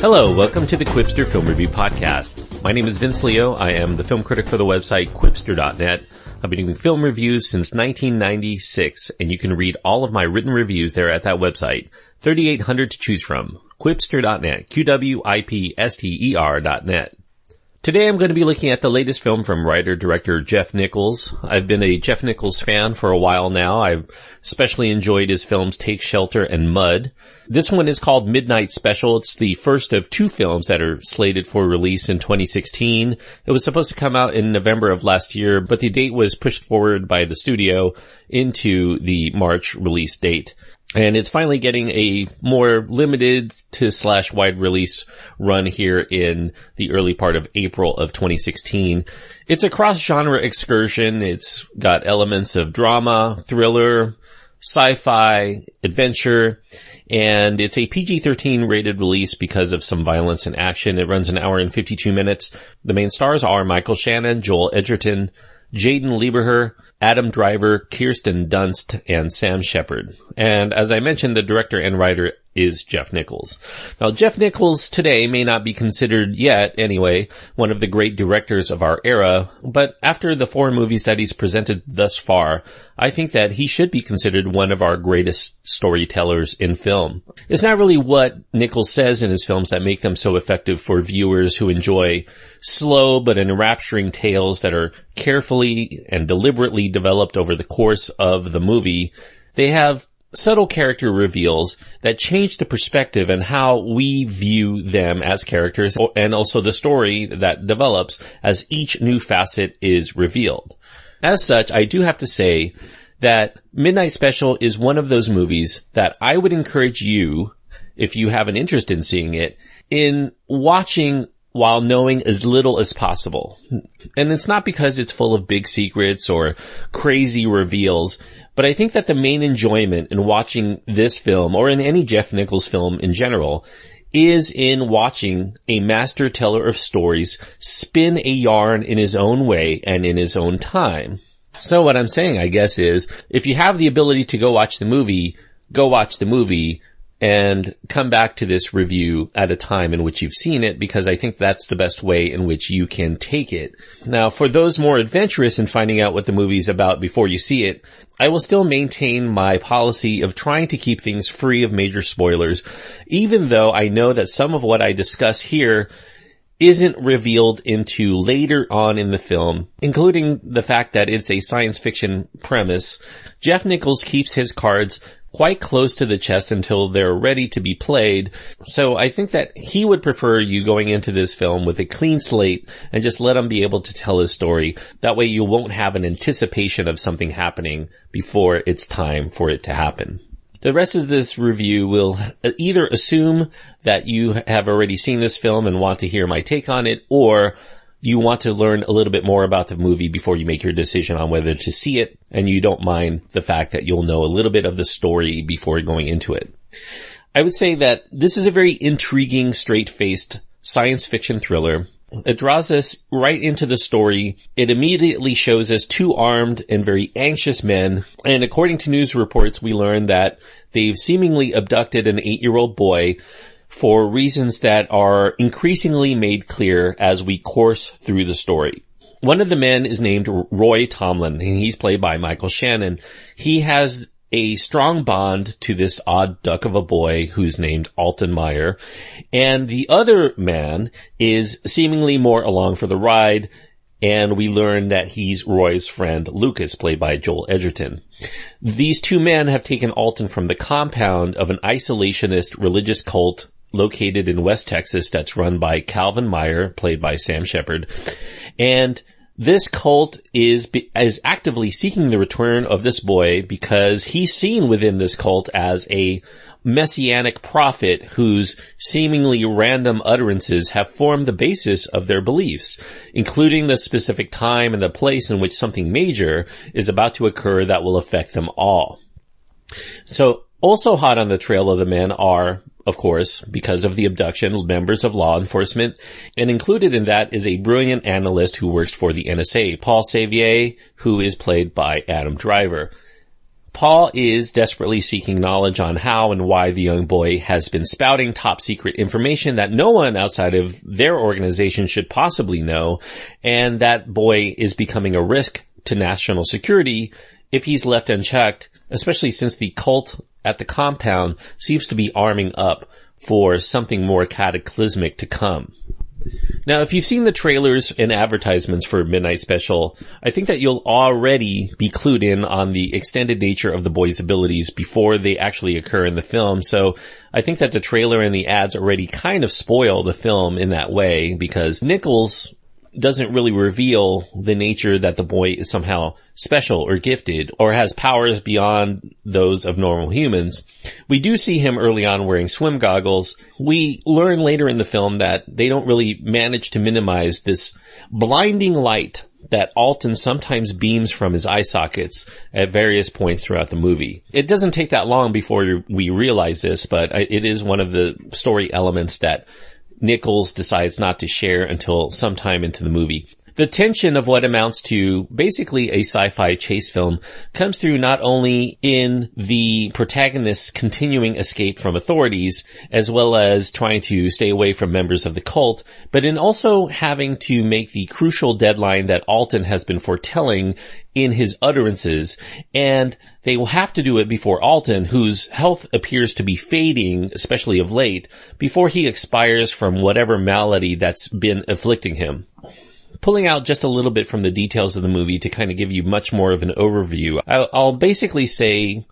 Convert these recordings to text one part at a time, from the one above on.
Hello, welcome to the Quipster Film Review Podcast. My name is Vince Leo. I am the film critic for the website Quipster.net. I've been doing film reviews since 1996, and you can read all of my written reviews there at that website. 3,800 to choose from. Quipster.net. Quipster.net. Today I'm going to be looking at the latest film from writer-director Jeff Nichols. I've been a Jeff Nichols fan for a while now. I've especially enjoyed his films Take Shelter and Mud. This one is called Midnight Special. It's the first of two films that are slated for release in 2016. It was supposed to come out in November of last year, but the date was pushed forward by the studio into the March release date. And it's finally getting a more limited to / wide release run here in the early part of April of 2016. It's a cross-genre excursion. It's got elements of drama, thriller, sci-fi, adventure, and it's a PG-13 rated release because of some violence and action. It runs an hour and 52 minutes. The main stars are Michael Shannon, Joel Edgerton, Jaden Lieberher, Adam Driver, Kirsten Dunst, and Sam Shepard. And as I mentioned, the director and writer is Jeff Nichols. Now, Jeff Nichols today may not be considered yet, anyway, one of the great directors of our era, but after the 4 movies that he's presented thus far, I think that he should be considered one of our greatest storytellers in film. It's not really what Nichols says in his films that make them so effective for viewers who enjoy slow but enrapturing tales that are carefully and deliberately developed over the course of the movie. They have subtle character reveals that change the perspective and how we view them as characters, and also the story that develops as each new facet is revealed. As such, I do have to say that Midnight Special is one of those movies that I would encourage you, if you have an interest in seeing it, in watching while knowing as little as possible. And it's not because it's full of big secrets or crazy reveals, but I think that the main enjoyment in watching this film, or in any Jeff Nichols film in general, is in watching a master teller of stories spin a yarn in his own way and in his own time. So what I'm saying, I guess, is if you have the ability to go watch the movie, go watch the movie and come back to this review at a time in which you've seen it, because I think that's the best way in which you can take it. Now, for those more adventurous in finding out what the movie's about before you see it, I will still maintain my policy of trying to keep things free of major spoilers, even though I know that some of what I discuss here isn't revealed into later on in the film, including the fact that it's a science fiction premise. Jeff Nichols keeps his cards quite close to the chest until they're ready to be played. So I think that he would prefer you going into this film with a clean slate and just let him be able to tell his story. That way you won't have an anticipation of something happening before it's time for it to happen. The rest of this review will either assume that you have already seen this film and want to hear my take on it, or you want to learn a little bit more about the movie before you make your decision on whether to see it, and you don't mind the fact that you'll know a little bit of the story before going into it. I would say that this is a very intriguing, straight-faced science fiction thriller. It draws us right into the story. It immediately shows us 2 armed and very anxious men, and according to news reports, we learn that they've seemingly abducted an 8-year-old boy for reasons that are increasingly made clear as we course through the story. One of the men is named Roy Tomlin, and he's played by Michael Shannon. He has a strong bond to this odd duck of a boy who's named Alton Meyer, and the other man is seemingly more along for the ride, and we learn that he's Roy's friend Lucas, played by Joel Edgerton. These 2 men have taken Alton from the compound of an isolationist religious cult located in West Texas that's run by Calvin Meyer, played by Sam Shepard. And this cult is actively seeking the return of this boy because he's seen within this cult as a messianic prophet whose seemingly random utterances have formed the basis of their beliefs, including the specific time and the place in which something major is about to occur that will affect them all. So, also hot on the trail of the men are, of course, because of the abduction, members of law enforcement, and included in that is a brilliant analyst who works for the NSA, Paul Sevier, who is played by Adam Driver. Paul is desperately seeking knowledge on how and why the young boy has been spouting top secret information that no one outside of their organization should possibly know, and that boy is becoming a risk to national security if he's left unchecked, especially since the cult at the compound seems to be arming up for something more cataclysmic to come. Now, if you've seen the trailers and advertisements for Midnight Special, I think that you'll already be clued in on the extended nature of the boy's abilities before they actually occur in the film. So I think that the trailer and the ads already kind of spoil the film in that way, because Nichols doesn't really reveal the nature that the boy is somehow special or gifted or has powers beyond those of normal humans. We do see him early on wearing swim goggles. We learn later in the film that they don't really manage to minimize this blinding light that Alton sometimes beams from his eye sockets at various points throughout the movie. It doesn't take that long before we realize this, but it is one of the story elements that Nichols decides not to share until sometime into the movie. The tension of what amounts to basically a sci-fi chase film comes through not only in the protagonist's continuing escape from authorities, as well as trying to stay away from members of the cult, but in also having to make the crucial deadline that Alton has been foretelling in his utterances, and they will have to do it before Alton, whose health appears to be fading, especially of late, before he expires from whatever malady that's been afflicting him. Pulling out just a little bit from the details of the movie to kind of give you much more of an overview, I'll basically say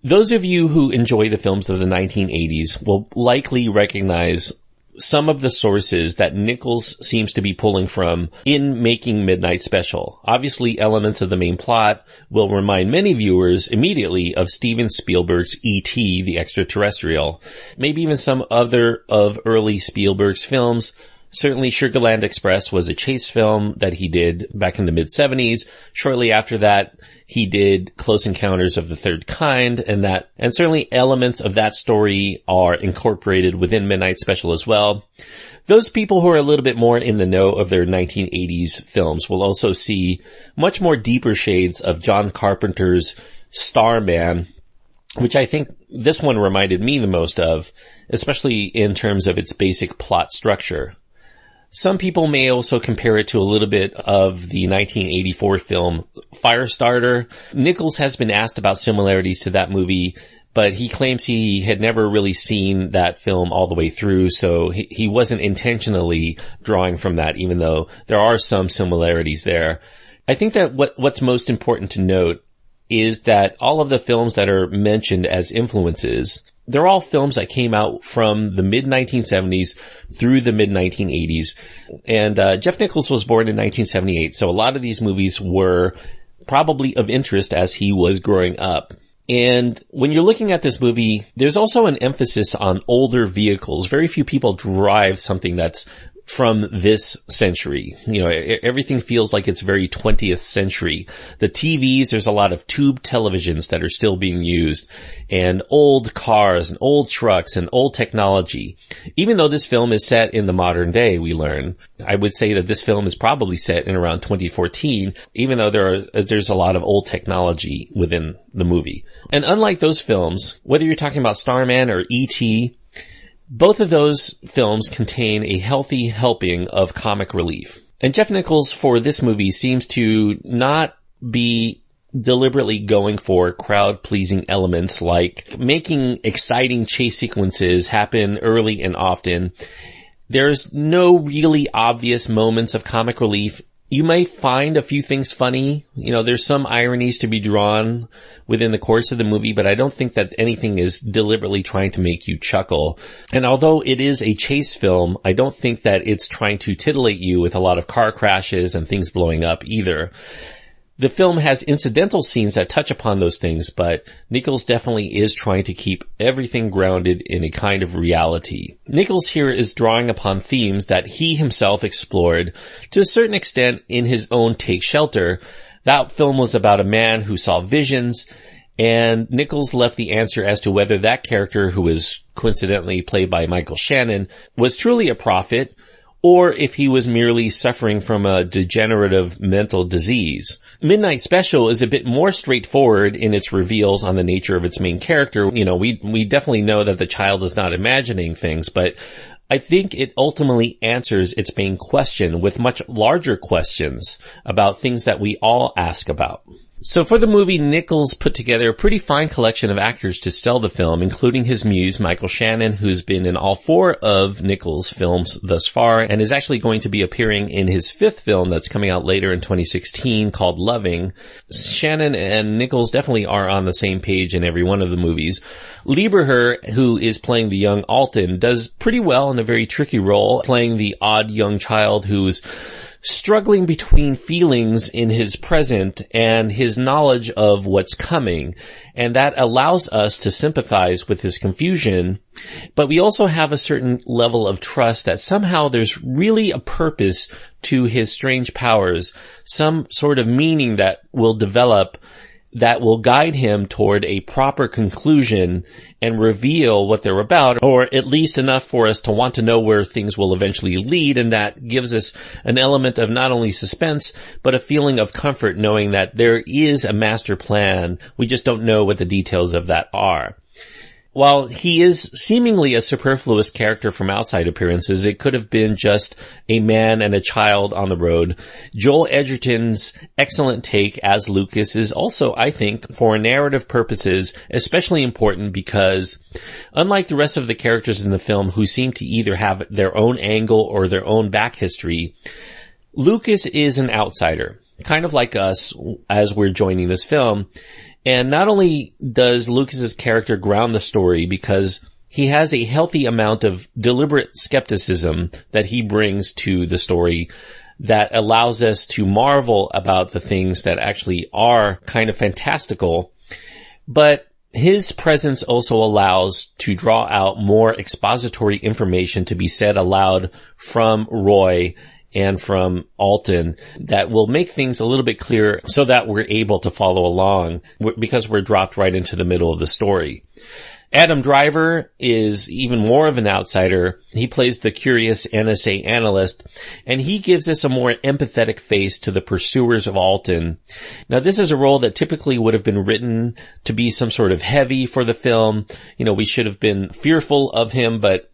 those of you who enjoy the films of the 1980s will likely recognize some of the sources that Nichols seems to be pulling from in making Midnight Special. Obviously, elements of the main plot will remind many viewers immediately of Steven Spielberg's E.T., the Extraterrestrial. Maybe even some other of early Spielberg's films. Certainly Sugarland Express was a chase film that he did back in the mid-70s. Shortly after that, he did Close Encounters of the Third Kind, and certainly elements of that story are incorporated within Midnight Special as well. Those people who are a little bit more in the know of their 1980s films will also see much more deeper shades of John Carpenter's Starman, which I think this one reminded me the most of, especially in terms of its basic plot structure. Some people may also compare it to a little bit of the 1984 film Firestarter. Nichols has been asked about similarities to that movie, but he claims he had never really seen that film all the way through, so he wasn't intentionally drawing from that, even though there are some similarities there. I think that what's most important to note is that all of the films that are mentioned as influences, they're all films that came out from the mid-1970s through the mid-1980s. And Jeff Nichols was born in 1978, so a lot of these movies were probably of interest as he was growing up. And when you're looking at this movie, there's also an emphasis on older vehicles. Very few people drive something that's from this century. You know, everything feels like it's very 20th century. The TVs, there's a lot of tube televisions that are still being used, and old cars and old trucks and old technology. Even though this film is set in the modern day, we learn, I would say that this film is probably set in around 2014, even though there's a lot of old technology within the movie. And unlike those films, whether you're talking about Starman or E.T., both of those films contain a healthy helping of comic relief. And Jeff Nichols for this movie seems to not be deliberately going for crowd-pleasing elements like making exciting chase sequences happen early and often. There's no really obvious moments of comic relief. You may find a few things funny. You know, there's some ironies to be drawn within the course of the movie, but I don't think that anything is deliberately trying to make you chuckle. And although it is a chase film, I don't think that it's trying to titillate you with a lot of car crashes and things blowing up either. The film has incidental scenes that touch upon those things, but Nichols definitely is trying to keep everything grounded in a kind of reality. Nichols here is drawing upon themes that he himself explored to a certain extent in his own Take Shelter. That film was about a man who saw visions, and Nichols left the answer as to whether that character, who was coincidentally played by Michael Shannon, was truly a prophet, or if he was merely suffering from a degenerative mental disease. Midnight Special is a bit more straightforward in its reveals on the nature of its main character. We definitely know that the child is not imagining things, but I think it ultimately answers its main question with much larger questions about things that we all ask about. So for the movie, Nichols put together a pretty fine collection of actors to sell the film, including his muse, Michael Shannon, who's been in all 4 of Nichols' films thus far, and is actually going to be appearing in his 5th film that's coming out later in 2016 called Loving. Shannon and Nichols definitely are on the same page in every one of the movies. Lieberher, who is playing the young Alton, does pretty well in a very tricky role, playing the odd young child who's struggling between feelings in his present and his knowledge of what's coming. And that allows us to sympathize with his confusion. But we also have a certain level of trust that somehow there's really a purpose to his strange powers, some sort of meaning that will develop that will guide him toward a proper conclusion and reveal what they're about, or at least enough for us to want to know where things will eventually lead. And that gives us an element of not only suspense, but a feeling of comfort knowing that there is a master plan. We just don't know what the details of that are. While he is seemingly a superfluous character from outside appearances, it could have been just a man and a child on the road. Joel Edgerton's excellent take as Lucas is also, I think, for narrative purposes, especially important because unlike the rest of the characters in the film who seem to either have their own angle or their own back history, Lucas is an outsider, kind of like us as we're joining this film. And not only does Lucas's character ground the story because he has a healthy amount of deliberate skepticism that he brings to the story that allows us to marvel about the things that actually are kind of fantastical, but his presence also allows to draw out more expository information to be said aloud from Roy and from Alton that will make things a little bit clearer so that we're able to follow along because we're dropped right into the middle of the story. Adam Driver is even more of an outsider. He plays the curious NSA analyst, and he gives us a more empathetic face to the pursuers of Alton. Now, this is a role that typically would have been written to be some sort of heavy for the film. We should have been fearful of him, but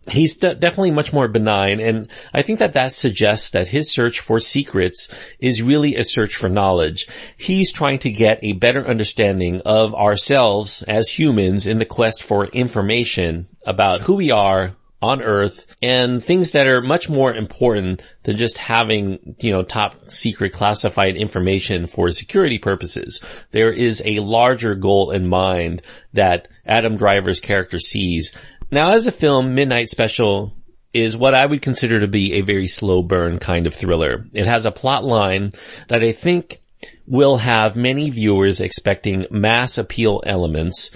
he's definitely much more benign, and I think that suggests that his search for secrets is really a search for knowledge. He's trying to get a better understanding of ourselves as humans in the quest for information about who we are on Earth and things that are much more important than just having, top secret classified information for security purposes. There is a larger goal in mind that Adam Driver's character sees. Now, as a film, Midnight Special is what I would consider to be a very slow burn kind of thriller. It has a plot line that I think will have many viewers expecting mass appeal elements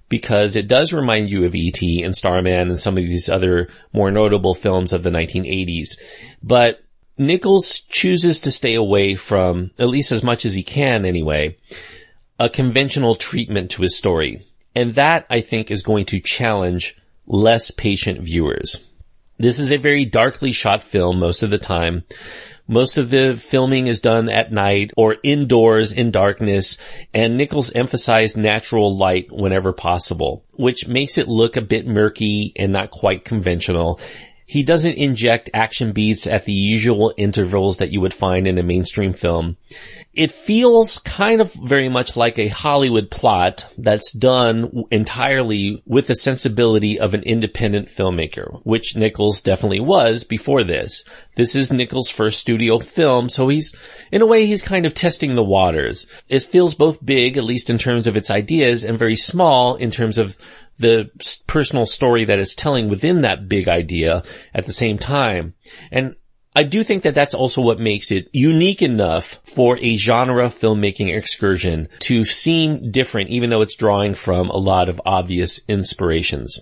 because it does remind you of E.T. and Starman and some of these other more notable films of the 1980s. But Nichols chooses to stay away from, at least as much as he can anyway, a conventional treatment to his story. And that, I think, is going to challenge less patient viewers. This is a very darkly shot film most of the time. Most of the filming is done at night or indoors in darkness, and Nichols emphasized natural light whenever possible, which makes it look a bit murky and not quite conventional. He doesn't inject action beats at the usual intervals that you would find in a mainstream film. It feels kind of very much like a Hollywood plot that's done entirely with the sensibility of an independent filmmaker, which Nichols definitely was before this. This is Nichols' first studio film, so he's kind of testing the waters. It feels both big, at least in terms of its ideas, and very small in terms of the personal story that it's telling within that big idea at the same time. And I do think that that's also what makes it unique enough for a genre filmmaking excursion to seem different, even though it's drawing from a lot of obvious inspirations.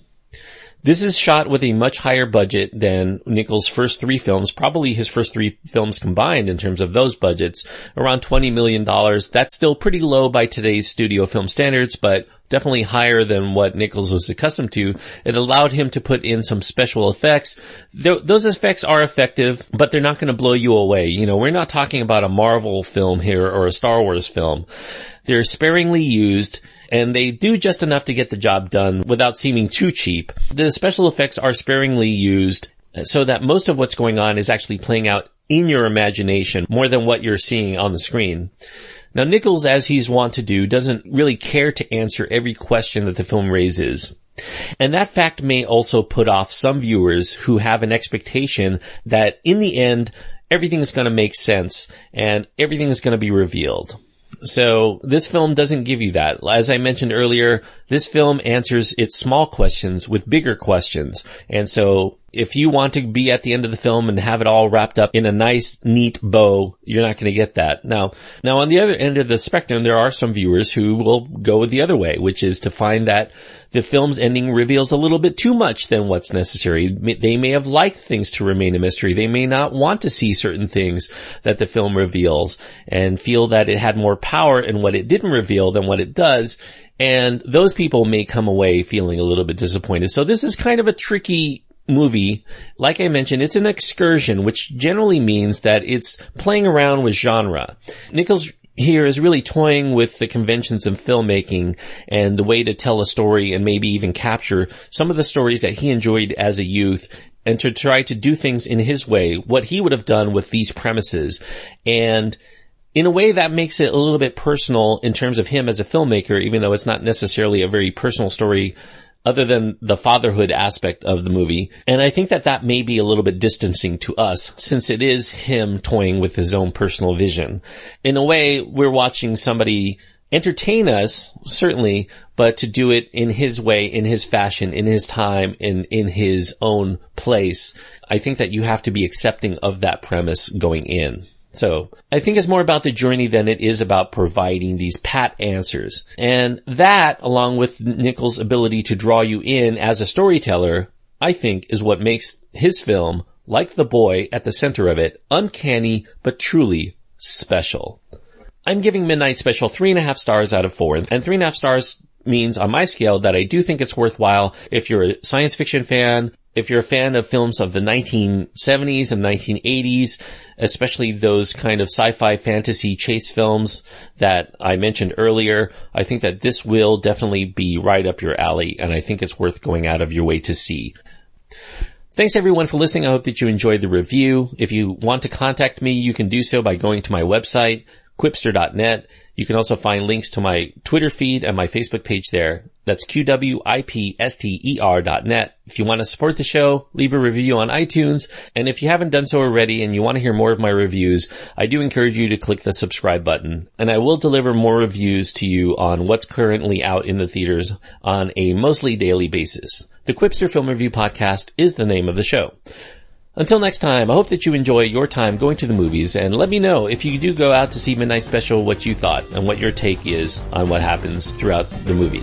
This is shot with a much higher budget than Nichols' first 3 films, probably his first 3 films combined in terms of those budgets, around $20 million. That's still pretty low by today's studio film standards, but definitely higher than what Nichols was accustomed to. It allowed him to put in some special effects. Those effects are effective, but they're not going to blow you away. You know, we're not talking about a Marvel film here or a Star Wars film. They're sparingly used, and they do just enough to get the job done without seeming too cheap. The special effects are sparingly used so that most of what's going on is actually playing out in your imagination more than what you're seeing on the screen. Now, Nichols, as he's wont to do, doesn't really care to answer every question that the film raises. And that fact may also put off some viewers who have an expectation that in the end, everything is going to make sense and everything is going to be revealed. So this film doesn't give you that. As I mentioned earlier, this film answers its small questions with bigger questions. And so if you want to be at the end of the film and have it all wrapped up in a nice, neat bow, you're not going to get that. Now on the other end of the spectrum, there are some viewers who will go the other way, which is to find that the film's ending reveals a little bit too much than what's necessary. They may have liked things to remain a mystery. They may not want to see certain things that the film reveals and feel that it had more power in what it didn't reveal than what it does. And those people may come away feeling a little bit disappointed. So this is kind of a tricky movie. Like I mentioned, it's an excursion, which generally means that it's playing around with genre. Nichols here is really toying with the conventions of filmmaking and the way to tell a story and maybe even capture some of the stories that he enjoyed as a youth and to try to do things in his way, what he would have done with these premises. And in a way that makes it a little bit personal in terms of him as a filmmaker, even though it's not necessarily a very personal story other than the fatherhood aspect of the movie. And I think that may be a little bit distancing to us, since it is him toying with his own personal vision. In a way, we're watching somebody entertain us, certainly, but to do it in his way, in his fashion, in his time, in his own place. I think that you have to be accepting of that premise going in. So I think it's more about the journey than it is about providing these pat answers. And that, along with Nichols' ability to draw you in as a storyteller, I think is what makes his film, like The Boy at the center of it, uncanny but truly special. I'm giving Midnight Special 3.5 stars out of 4. And 3.5 stars means on my scale that I do think it's worthwhile if you're a science fiction fan, if you're a fan of films of the 1970s and 1980s, especially those kind of sci-fi fantasy chase films that I mentioned earlier, I think that this will definitely be right up your alley, and I think it's worth going out of your way to see. Thanks everyone for listening. I hope that you enjoyed the review. If you want to contact me, you can do so by going to my website, quipster.net. You can also find links to my Twitter feed and my Facebook page there. That's QWIPSTER.net. If you want to support the show, leave a review on iTunes. And if you haven't done so already and you want to hear more of my reviews, I do encourage you to click the subscribe button. And I will deliver more reviews to you on what's currently out in the theaters on a mostly daily basis. The Quipster Film Review Podcast is the name of the show. Until next time, I hope that you enjoy your time going to the movies, and let me know if you do go out to see Midnight Special what you thought and what your take is on what happens throughout the movie.